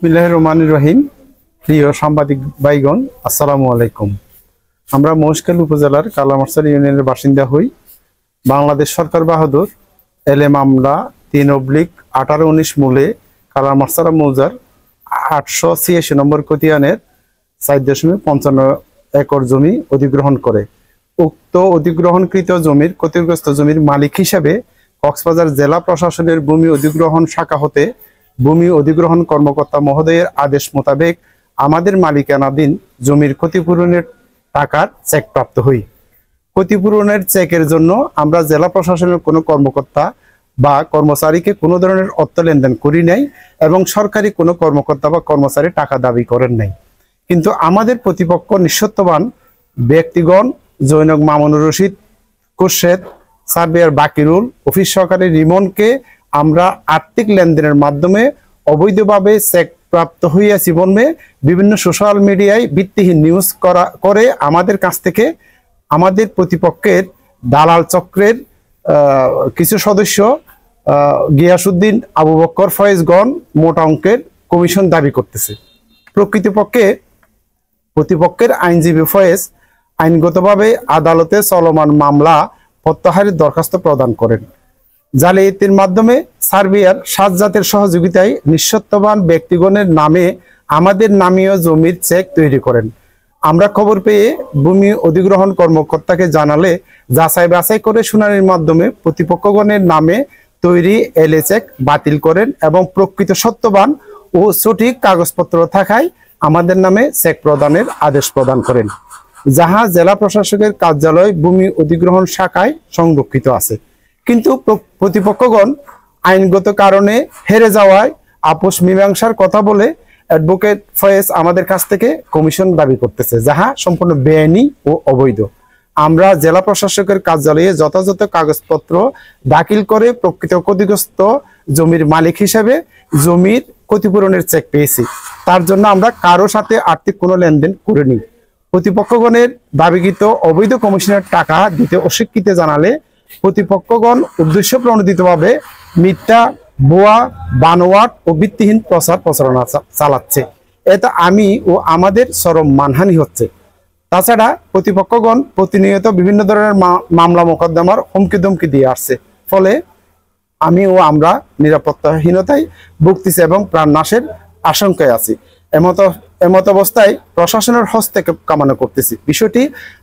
বিসমিল্লাহির রহমানির রহিম। প্রিয় সাংবাদিক ভাইগণ, আসসালামু আলাইকুম। আমরা মহেশখালী উপজেলার কালামারসার ইউনিয়নের বাসিন্দা হই। বাংলাদেশ সরকার বাহাদুর এলে মামলা 3/1819 মূলে কালামারসারা মৌজার 886 নম্বর খতিয়ানের 4.55 একর জমি অধিগ্রহণ করে। উক্ত অধিগ্রহণকৃত জমির ক্ষতিগ্রস্ত জমির মালিক হিসেবে কক্সবাজার জেলা প্রশাসনের ভূমি অধিগ্রহণ শাখা হতে ভূমি অধিগ্রহণ কর্মকর্তা মহোদয়ের আদেশ মোতাবেক আমাদের মালিকানাধীন জমির ক্ষতিপূরণের টাকার চেক প্রাপ্ত হই। ক্ষতিপূরণের চেকের জন্য আমরা জেলা প্রশাসনের কোনো কর্মকর্তা বা কর্মচারীকে কোনো ধরনের অর্থ লেনদেন করি নাই এবং সরকারি কোনো কর্মকর্তা বা কর্মচারী টাকা দাবি করেন নাই। কিন্তু আমাদের প্রতিপক্ষ নিঃসত্ত্ববান ব্যক্তিগণ জৈনক মামুনুর রশিদ, খুরশেদ, সার্ভেয়ার বাকিরুল, অফিস সহকারী রিমনকে আমরা আর্থিক লেনদেনের মাধ্যমে অবৈধভাবে চেক প্রাপ্ত হইয়াছি বলবে বিভিন্ন সোশ্যাল মিডিয়ায় ভিত্তিহীন নিউজ করে আমাদের কাছ থেকে আমাদের প্রতিপক্ষের দালাল চক্রের কিছু সদস্য গিয়াসউদ্দিন, আবু বক্কর, ফয়েজগণ মোটা অঙ্কের কমিশন দাবি করতেছে। প্রকৃতপক্ষে প্রতিপক্ষের আইনজীবী ফয়েজ আইনগতভাবে আদালতে চলমান মামলা প্রত্যাহারের দরখাস্ত প্রদান করেন। জালিয়াতির মাধ্যমে সার্ভেয়ার সাজ্জাদের সহযোগিতায় নিঃসত্ত্ববান ব্যক্তিগণের নামে আমাদের নামীয় জমির চেক তৈরি করেন। আমরা খবর পেয়ে ভূমি অধিগ্রহণ কর্মকর্তাকে জানালে যাচাই বাছাই করে শুনানির মাধ্যমে প্রতিপক্ষগণের নামে তৈরি এলে চেক বাতিল করেন এবং প্রকৃত সত্যবান ও সঠিক কাগজপত্র থাকায় আমাদের নামে চেক প্রদানের আদেশ প্রদান করেন, যাহা জেলা প্রশাসকের কার্যালয় ভূমি অধিগ্রহণ শাখায় সংরক্ষিত আছে। কিন্তু প্রতিপক্ষগণ আইনগত কারণে হেরে যাওয়ায় আপোষ মীমাংসার কথা বলে অ্যাডভোকেট ফয়েজ আমাদের কাছ থেকে কমিশন দাবি করতেছে, যাহা সম্পূর্ণ বেআইনি ও অবৈধ। আমরা জেলা প্রশাসকের কার্যালয়ে যথাযথ কাগজপত্র দাখিল করে প্রকৃত ক্ষতিগ্রস্ত জমির মালিক হিসেবে জমির ক্ষতিপূরণের চেক পেয়েছি। তার জন্য আমরা কারো সাথে আর্থিক কোনো লেনদেন করিনি। প্রতিপক্ষগণের দাবিকৃত অবৈধ কমিশনের টাকা দিতে অস্বীকৃতি জানালে প্রতিপক্ষগণ উদ্দেশ্য প্রণোদিতভাবে মিথ্যা, ভুয়া, বানোয়াট ও ভিত্তিহীন প্রচারণা চালাচ্ছে। এতে আমি ও আমাদের চরম মানহানি হচ্ছে। তাছাড়া প্রতিপক্ষগণ প্রতিনিয়ত বিভিন্ন ধরনের মামলা মোকদ্দমার হুমকি ধমকি দিয়ে আসছে, ফলে আমি ও আমরা নিরাপত্তাহীনতায় ভুগতেছি এবং প্রাণনাশের আশঙ্কায় আছি। এমত অবস্থায় প্রশাসনের হস্তক্ষেপ কামনা করতেছি। বিষয়টি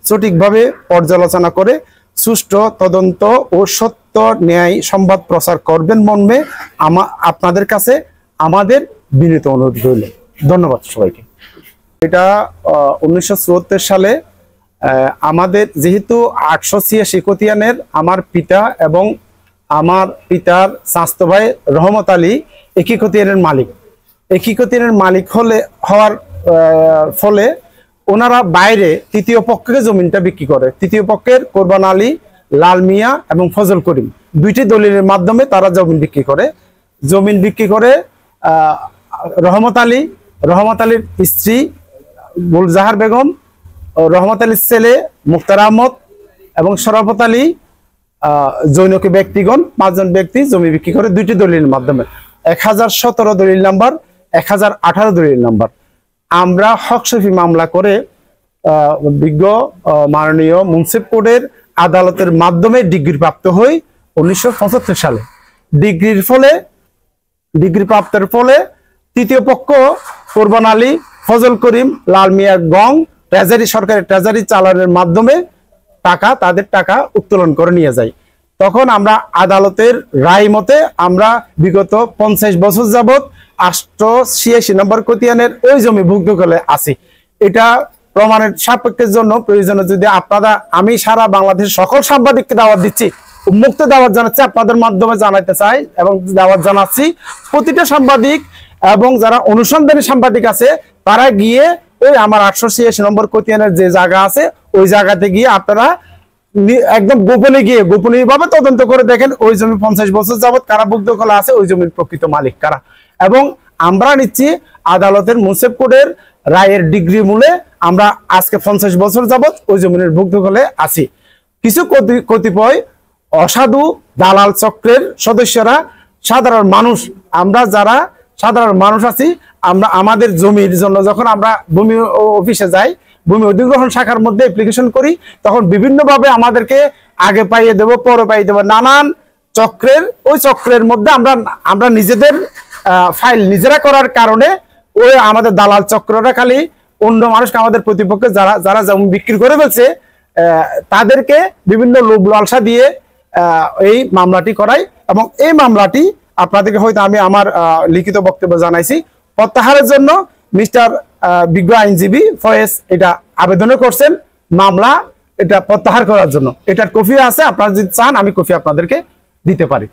সঠিকভাবে পর্যালোচনা করে সুষ্ঠু তদন্ত ও সত্য ন্যায় সংবাদ প্রচার করবেন মর্মে আপনাদের কাছে আমাদের বিনীত অনুরোধ রইল। ধন্যবাদ সবাইকে। এটা 1974 সালে আমাদের যেহেতু 886 খতিয়ানের আমার পিতা এবং আমার পিতার চাচাতো ভাই রহমত আলী একই খতিয়ানের মালিক। একই খতিয়ানের মালিক হওয়ার ফলে ওনারা বাইরে তৃতীয় পক্ষকে জমিনটা বিক্রি করে। তৃতীয় পক্ষের কোরবান আলী, লাল মিয়া এবং ফজল করিম দুইটি দলিলের মাধ্যমে তারা জমিন বিক্রি করে। জমিন বিক্রি করে রহমত আলীর স্ত্রী গুলজাহার বেগম, রহমত আলীর ছেলে মুক্তার আহমদ এবং শরাফত আলী জৈনকী ব্যক্তিগণ 5 জন ব্যক্তি জমি বিক্রি করে দুইটি দলিলের মাধ্যমে। 1017 দলিল নাম্বার, 1018 দলিল নাম্বার। আমরা হকশফি মামলা করে বিজ্ঞ মাননীয় মুন্সিফ কোর্টের আদালতের মাধ্যমে ডিগ্রি প্রাপ্ত হই 1975 সালে। ডিগ্রি প্রাপ্তের ফলে তৃতীয় পক্ষ কোরবান আলী, ফজল করিম, লাল মিয়া গং সরকারি ট্রেজারি চালানের মাধ্যমে তাদের টাকা উত্তোলন করে নিয়ে যায়। তখন আমরা আদালতের রায় মতে আমরা বিগত 50 বছর যাবৎ 886 নম্বর খতিয়ানের ওই জমি ভুক্তকলে আছি। এটা প্রমাণের সাপেক্ষের জন্য প্রয়োজনে যদি আমি সারা বাংলাদেশের সকল সাংবাদিককে দাওয়াত দিচ্ছি, মুক্ত দাওয়াত জানাচ্ছি, আপনাদের মাধ্যমে জানাইতে চাই এবং দাওয়াত জানাচ্ছি প্রতিটা সাংবাদিক এবং যারা অনুসন্ধানী সাংবাদিক আছে তারা গিয়ে ওই আমার 886 নম্বর খতিয়ানের যে জায়গা আছে ওই জায়গাতে গিয়ে আপনারা একদম গোপনীয়ভাবে তদন্ত করে দেখেন ওই জমি 50 বছর যাবৎ কারা ভুক্তকলে আছে, ওই জমির প্রকৃত মালিক কারা। এবং আমরা নিচ্ছি আদালতের মুন্সিফ কোর্টের রায়ের ডিগ্রি মূলে আমরা আজকে 50 বছর যাবৎ ওই জমির ভুক্তকলে আছি। কিছু কতিপয় অসাধু দালাল চক্রের সদস্যরা সাধারণ মানুষ, আমরা যারা সাধারণ মানুষ আছি, আমরা আমাদের জমির জন্য যখন আমরা ভূমি অফিসে যাই, ভূমি অধিগ্রহণ শাখার মধ্যে অ্যাপ্লিকেশন করি, তখন বিভিন্নভাবে আমাদেরকে আগে পাইয়ে দেব, পরে পাইয়ে দেবো, নানান চক্রের, ওই চক্রের মধ্যে আমরা নিজেদের ফাইল নিজেরা করার কারণে ওই আমাদের দালাল চক্ররা খালি অন্য মানুষকে, আমাদের প্রতিপক্ষে যারা জমি বিক্রি করে ফেলছে তাদেরকে বিভিন্ন লোভ লালসা দিয়ে এই মামলাটি করাই। এবং এই মামলাটি আপনাদেরকে হয়তো আমি আমার লিখিত বক্তব্য জানাইছি, প্রত্যাহারের জন্য মিস্টার বিজ্ঞ আইনজীবী ফয়েজ এটা আবেদনও করছেন, মামলা এটা প্রত্যাহার করার জন্য। এটার কপি আছে, আপনারা যদি চান আমি কপি আপনাদেরকে দিতে পারি।